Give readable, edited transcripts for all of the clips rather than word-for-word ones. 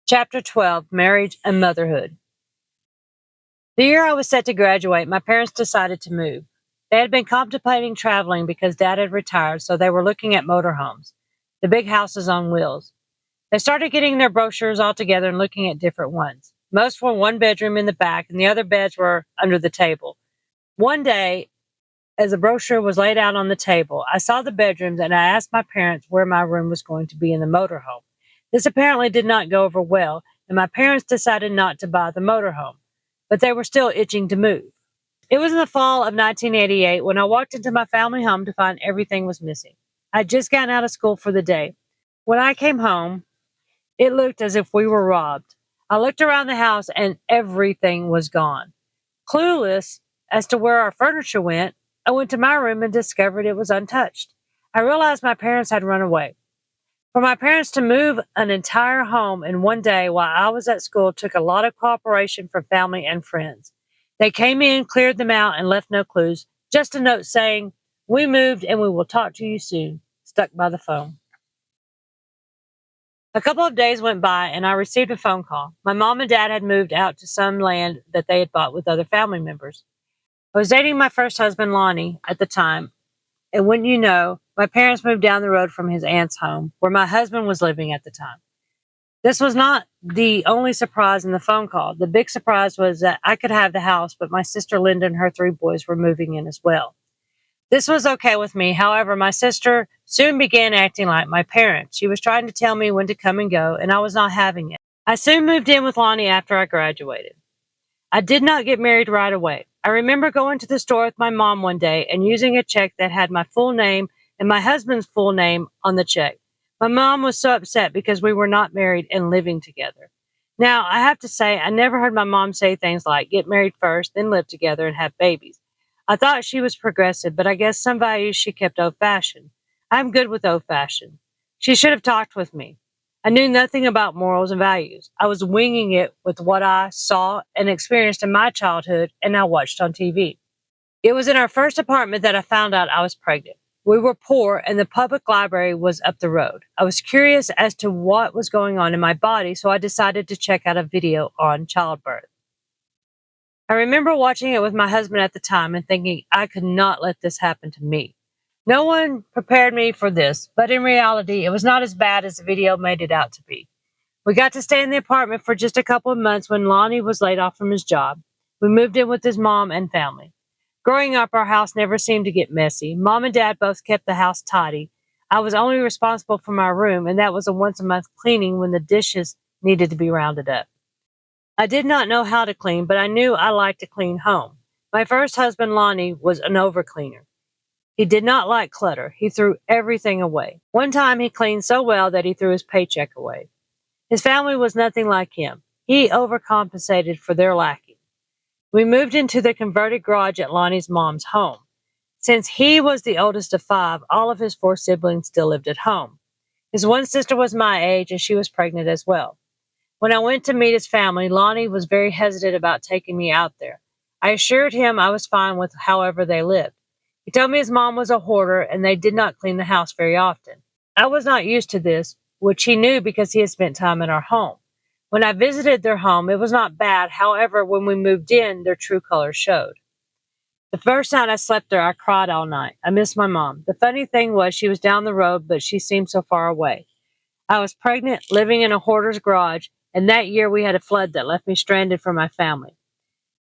Chapter 12, Marriage and Motherhood. The year I was set to graduate, my parents decided to move. They had been contemplating traveling because Dad had retired, so they were looking at motorhomes, the big houses on wheels. They started getting their brochures all together and looking at different ones. Most were one bedroom in the back, and the other beds were under the table. One day, as the brochure was laid out on the table, I saw the bedrooms and I asked my parents where my room was going to be in the motorhome. This apparently did not go over well, and my parents decided not to buy the motorhome, but they were still itching to move. It was in the fall of 1988 when I walked into my family home to find everything was missing. I had just gotten out of school for the day. When I came home, it looked as if we were robbed. I looked around the house and everything was gone. Clueless as to where our furniture went, I went to my room and discovered it was untouched. I realized my parents had run away. For my parents to move an entire home in one day while I was at school took a lot of cooperation from family and friends. They came in, cleared them out, and left no clues, just a note saying, "We moved and we will talk to you soon," stuck by the phone. A couple of days went by and I received a phone call. My mom and dad had moved out to some land that they had bought with other family members. I was dating my first husband, Lonnie, at the time, and wouldn't you know, my parents moved down the road from his aunt's home, where my husband was living at the time. This was not the only surprise in the phone call. The big surprise was that I could have the house, but my sister Linda and her three boys were moving in as well. This was okay with me. However, my sister soon began acting like my parents. She was trying to tell me when to come and go, and I was not having it. I soon moved in with Lonnie after I graduated. I did not get married right away. I remember going to the store with my mom one day and using a check that had my full name and my husband's full name on the check. My mom was so upset because we were not married and living together. Now, I have to say, I never heard my mom say things like get married first, then live together and have babies. I thought she was progressive, but I guess some values she kept old fashioned. I'm good with old fashioned. She should have talked with me. I knew nothing about morals and values. I was winging it with what I saw and experienced in my childhood and I watched on TV. It was in our first apartment that I found out I was pregnant. We were poor and the public library was up the road. I was curious as to what was going on in my body, so I decided to check out a video on childbirth. I remember watching it with my husband at the time and thinking I could not let this happen to me. No one prepared me for this, but in reality, it was not as bad as the video made it out to be. We got to stay in the apartment for just a couple of months when Lonnie was laid off from his job. We moved in with his mom and family. Growing up, our house never seemed to get messy. Mom and Dad both kept the house tidy. I was only responsible for my room, and that was a once a month cleaning when the dishes needed to be rounded up. I did not know how to clean, but I knew I liked to clean home. My first husband, Lonnie, was an overcleaner. He did not like clutter. He threw everything away. One time he cleaned so well that he threw his paycheck away. His family was nothing like him. He overcompensated for their lacking. We moved into the converted garage at Lonnie's mom's home. Since he was the oldest of five, all of his four siblings still lived at home. His one sister was my age and she was pregnant as well. When I went to meet his family, Lonnie was very hesitant about taking me out there. I assured him I was fine with however they lived. He told me his mom was a hoarder and they did not clean the house very often. I was not used to this, which he knew because he had spent time in our home. When I visited their home, it was not bad. However, when we moved in, their true colors showed. The first night I slept there, I cried all night. I missed my mom. The funny thing was she was down the road, but she seemed so far away. I was pregnant, living in a hoarder's garage, and that year we had a flood that left me stranded from my family.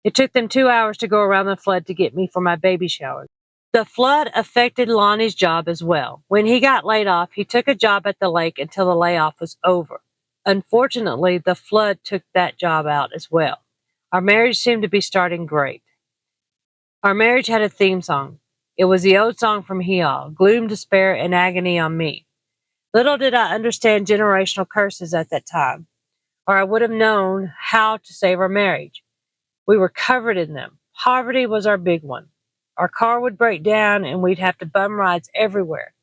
It took them 2 hours to go around the flood to get me for my baby shower. The flood affected Lonnie's job as well. When he got laid off, he took a job at the lake until the layoff was over. Unfortunately, the flood took that job out as well. Our marriage seemed to be starting great. Our marriage had a theme song. It was the old song from Heal, Gloom, Despair, and Agony on Me. Little did I understand generational curses at that time, or I would have known how to save our marriage. We were covered in them. Poverty was our big one. Our car would break down and we'd have to bum rides everywhere.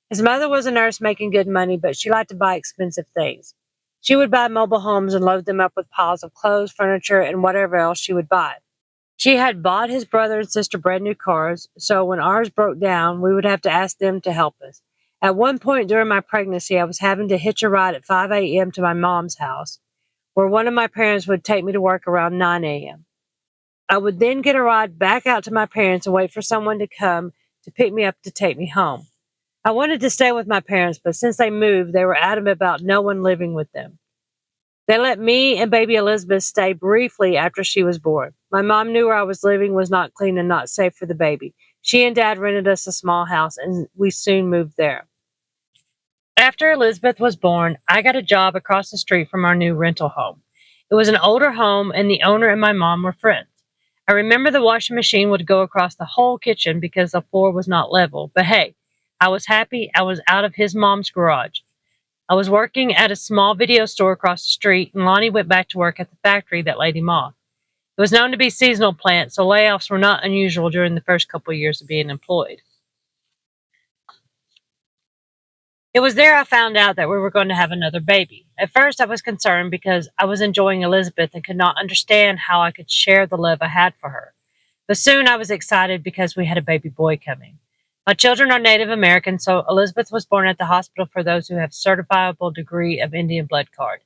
His mother was a nurse making good money, but she liked to buy expensive things. She would buy mobile homes and load them up with piles of clothes, furniture, and whatever else she would buy. She had bought his brother and sister brand new cars, so when ours broke down, we would have to ask them to help us. At one point during my pregnancy, I was having to hitch a ride at 5 a.m. to my mom's house. where one of my parents would take me to work around 9 a.m. I would then get a ride back out to my parents and wait for someone to come to pick me up to take me home. I wanted to stay with my parents, but since they moved, they were adamant about no one living with them. They let me and baby Elizabeth stay briefly after she was born. My mom knew where I was living was not clean and not safe for the baby. She and dad rented us a small house and we soon moved there. After Elizabeth was born, I got a job across the street from our new rental home. It was an older home and the owner and my mom were friends. I remember the washing machine would go across the whole kitchen because the floor was not level, but hey, I was happy I was out of his mom's garage. I was working at a small video store across the street, and Lonnie went back to work at the factory that laid him off. It was known to be a seasonal plant, so layoffs were not unusual during the first couple of years of being employed. It was there I found out that we were going to have another baby. At first, I was concerned because I was enjoying Elizabeth and could not understand how I could share the love I had for her. But soon I was excited because we had a baby boy coming. My children are Native American, so Elizabeth was born at the hospital for those who have certifiable degree of Indian blood card.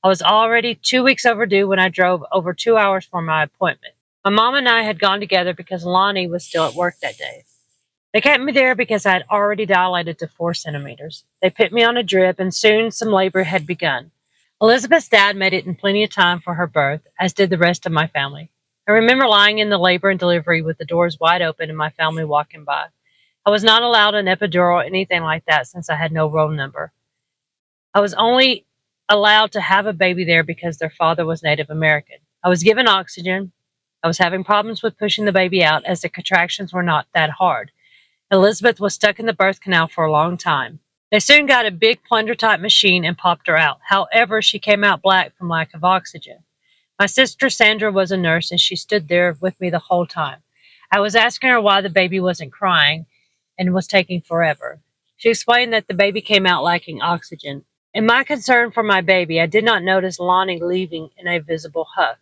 I was already 2 weeks overdue when I drove over 2 hours for my appointment. My mom and I had gone together because Lonnie was still at work that day. They kept me there because I had already dilated to 4 centimeters. They put me on a drip, and soon some labor had begun. Elizabeth's dad made it in plenty of time for her birth, as did the rest of my family. I remember lying in the labor and delivery with the doors wide open and my family walking by. I was not allowed an epidural or anything like that since I had no roll number. I was only allowed to have a baby there because their father was Native American. I was given oxygen. I was having problems with pushing the baby out as the contractions were not that hard. Elizabeth was stuck in the birth canal for a long time. They soon got a big plunger type machine and popped her out. However, she came out black from lack of oxygen. My sister Sandra was a nurse and she stood there with me the whole time. I was asking her why the baby wasn't crying and was taking forever. She explained that the baby came out lacking oxygen. In my concern for my baby, I did not notice Lonnie leaving in a visible huff.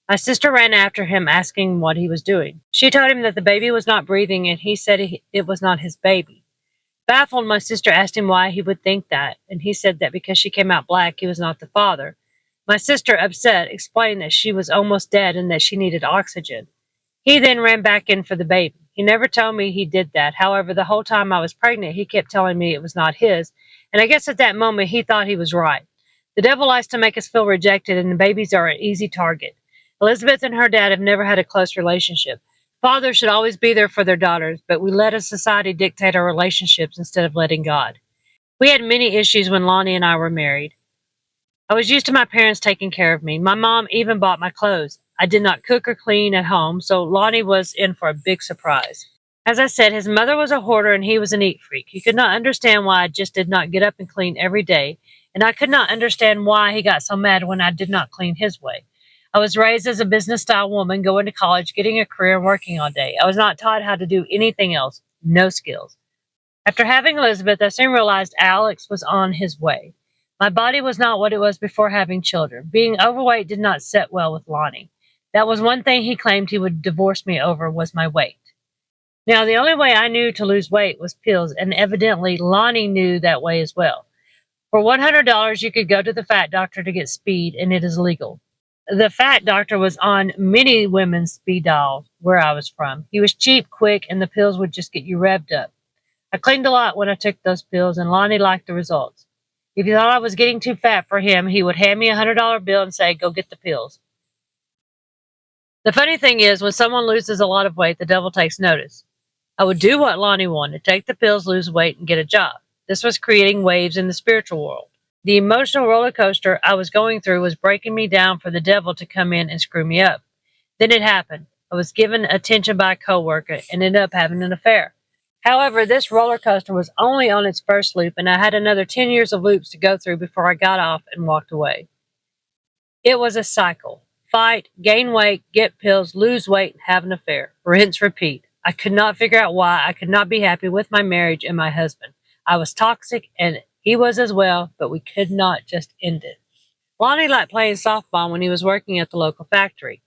My sister ran after him, asking what he was doing. She told him that the baby was not breathing, and he said it was not his baby. Baffled, my sister asked him why he would think that, and he said that because she came out black, he was not the father. My sister, upset, explained that she was almost dead and that she needed oxygen. He then ran back in for the baby. He never told me he did that. However, the whole time I was pregnant, he kept telling me it was not his, and I guess at that moment he thought he was right. The devil likes to make us feel rejected, and the babies are an easy target. Elizabeth and her dad have never had a close relationship. Fathers should always be there for their daughters, but we let a society dictate our relationships instead of letting God. We had many issues when Lonnie and I were married. I was used to my parents taking care of me. My mom even bought my clothes. I did not cook or clean at home, so Lonnie was in for a big surprise. As I said, his mother was a hoarder and he was a neat freak. He could not understand why I just did not get up and clean every day, and I could not understand why he got so mad when I did not clean his way. I was raised as a business style woman, going to college, getting a career, and working all day. I was not taught how to do anything else, no skills. After having Elizabeth, I soon realized Alex was on his way. My body was not what it was before having children. Being overweight did not sit well with Lonnie. That was one thing he claimed he would divorce me over was my weight. Now, the only way I knew to lose weight was pills, and evidently Lonnie knew that way as well. For $100, you could go to the fat doctor to get speed, and it is legal. The fat doctor was on many women's speed dial where I was from. He was cheap, quick, and the pills would just get you revved up. I cleaned a lot when I took those pills, and Lonnie liked the results. If he thought I was getting too fat for him, he would hand me a $100 bill and say, "Go get the pills." The funny thing is, when someone loses a lot of weight, the devil takes notice. I would do what Lonnie wanted, take the pills, lose weight, and get a job. This was creating waves in the spiritual world. The emotional roller coaster I was going through was breaking me down for the devil to come in and screw me up. Then it happened. I was given attention by a coworker and ended up having an affair. However, this roller coaster was only on its first loop, and I had another 10 years of loops to go through before I got off and walked away. It was a cycle. Fight, gain weight, get pills, lose weight, and have an affair. Rinse, repeat. I could not figure out why I could not be happy with my marriage and my husband. I was toxic, and he was as well, but we could not just end it. Lonnie liked playing softball when he was working at the local factory.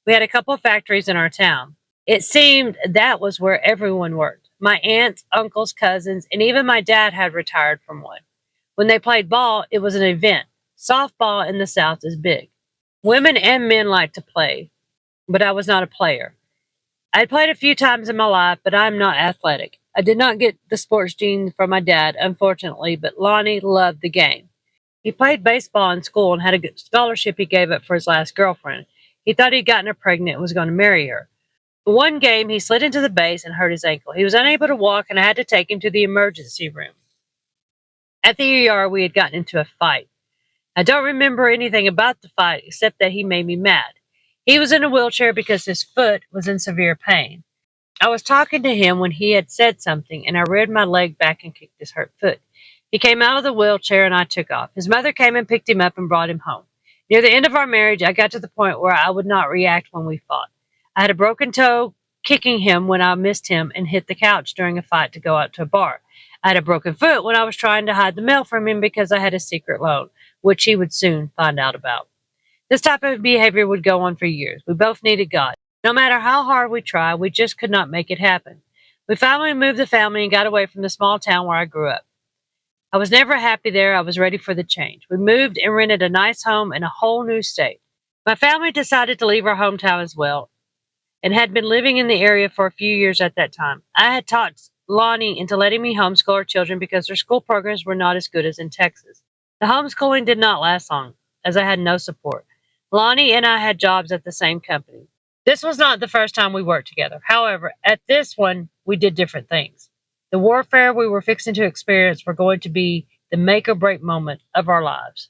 We had a couple of factories in our town. It seemed that was where everyone worked. My aunts, uncles, cousins, and even my dad had retired from one. When they played ball, it was an event. Softball in the South is big. Women and men like to play, but I was not a player. I had played a few times in my life, but I'm not athletic. I did not get the sports gene from my dad, unfortunately, but Lonnie loved the game. He played baseball in school and had a good scholarship he gave up for his last girlfriend. He thought he'd gotten her pregnant and was going to marry her. One game, he slid into the base and hurt his ankle. He was unable to walk, and I had to take him to the emergency room. At the ER, we had gotten into a fight. I don't remember anything about the fight except that he made me mad. He was in a wheelchair because his foot was in severe pain. I was talking to him when he had said something, and I reared my leg back and kicked his hurt foot. He came out of the wheelchair, and I took off. His mother came and picked him up and brought him home. Near the end of our marriage, I got to the point where I would not react when we fought. I had a broken toe kicking him when I missed him and hit the couch during a fight to go out to a bar. I had a broken foot when I was trying to hide the mail from him because I had a secret loan, which he would soon find out about. This type of behavior would go on for years. We both needed God. No matter how hard we tried, we just could not make it happen. We finally moved the family and got away from the small town where I grew up. I was never happy there. I was ready for the change. We moved and rented a nice home in a whole new state. My family decided to leave our hometown as well and had been living in the area for a few years at that time. I had talked Lonnie into letting me homeschool our children because their school programs were not as good as in Texas. The homeschooling did not last long, as I had no support. Lonnie and I had jobs at the same company. This was not the first time we worked together. However, at this one, we did different things. The warfare we were fixing to experience were going to be the make or break moment of our lives.